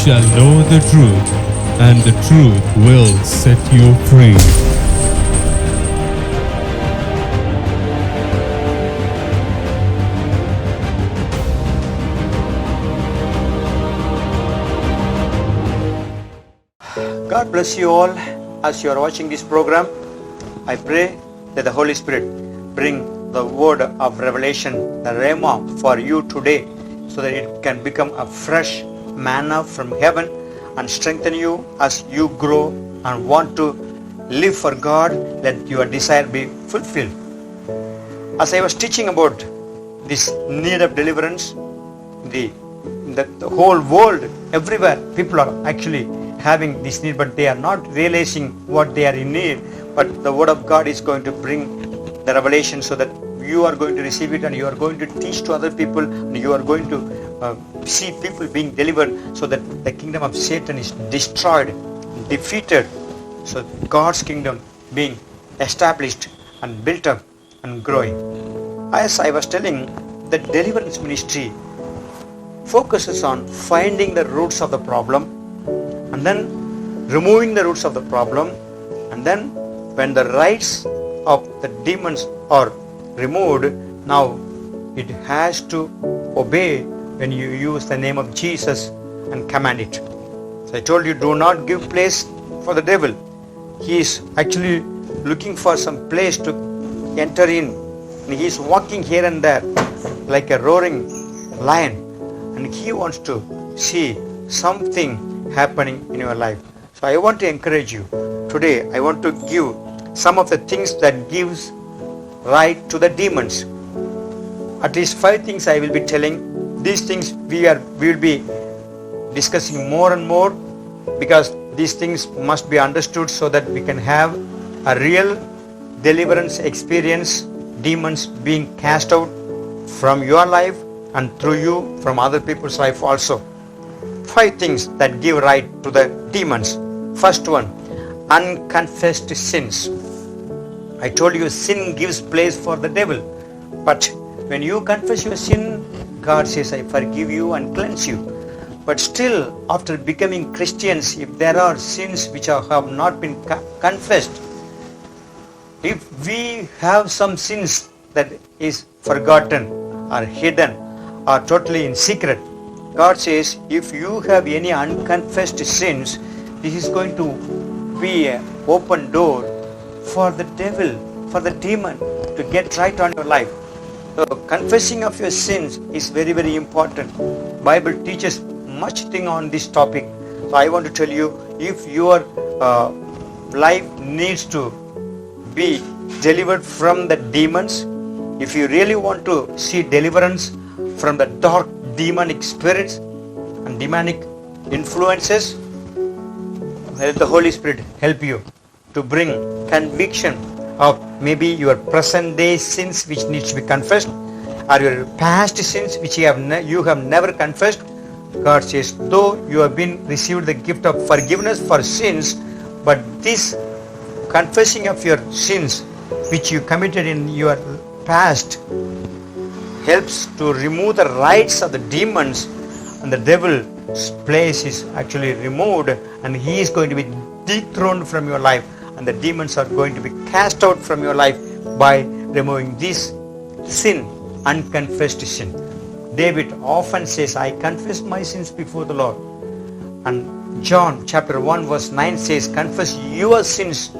shall know the truth, and the truth will set you free. God bless you all as you are watching this program. I pray that the Holy Spirit bring the word of revelation, the Rhema for you today, so that it can become a fresh manna from heaven and strengthen you as you grow and want to live for God. Let your desire be fulfilled. As I was teaching about this need of deliverance, the whole world, everywhere, people are actually having this need, but they are not realizing what they are in need. But the word of God is going to bring the revelation, so that you are going to receive it and you are going to teach to other people, and you are going to see people being delivered, so that the kingdom of Satan is destroyed, defeated, so God's kingdom being established and built up and growing. As I was telling, the deliverance ministry focuses on finding the roots of the problem, and then removing the roots of the problem, and then when the rights of the demons are removed, now it has to obey when you use the name of Jesus and command it. So I told you, do not give place for the devil. He is actually looking for some place to enter in, and he is walking here and there like a roaring lion, and he wants to see something happening in your life. So I want to encourage you today. I want to give some of the things that gives right to the demons. At least 5 things I will be telling. These things we will be discussing more and more, because these things must be understood so that we can have a real deliverance experience, demons being cast out from your life and through you from other people's life also. 5 things that give right to the demons. First one, unconfessed sins. I told you, sin gives place for the devil. But when you confess your sin, God says, I forgive you and cleanse you. But still, after becoming Christians, if there are sins which have not been confessed, if we have some sins that is forgotten or hidden or totally in secret, God says, if you have any unconfessed sins, this is going to be an open door for the devil, for the demon to get right on your life. So confessing of your sins is very, very important. Bible teaches much thing on this topic. So I want to tell you, if your life needs to be delivered from the demons, if you really want to see deliverance from the dark demonic spirits and demonic influences, let the Holy Spirit help you to bring conviction of maybe your present day sins which needs to be confessed, or your past sins which you have never confessed. God says, though you have been received the gift of forgiveness for sins, but this confessing of your sins which you committed in your past helps to remove the rights of the demons, and the devil's place is actually removed, and he is going to be dethroned from your life, and the demons are going to be cast out from your life by removing this sin, unconfessed sin. David often says, I confess my sins before the Lord. And John chapter 1 verse 9 says, confess your sins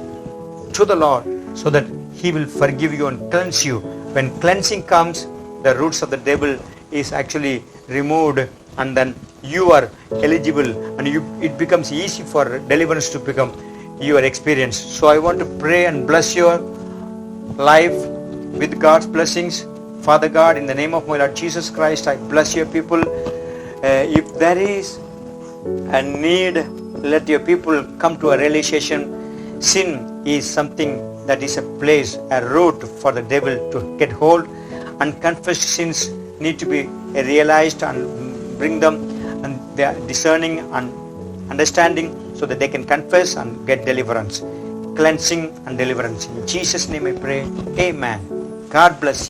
to the Lord so that he will forgive you and cleanse you. When cleansing comes, the roots of the devil is actually removed, and then you are eligible, and it becomes easy for deliverance to become your experience. So I want to pray and bless your life with God's blessings. Father God, in the name of my Lord Jesus Christ, I bless your people. If there is a need, let your people come to a realization. Sin is something that is a place, a root for the devil to get hold. Unconfessed sins need to be realized and bring them, and they are discerning and understanding so that they can confess and get deliverance, cleansing and deliverance. In Jesus' name I pray. Amen. God bless you.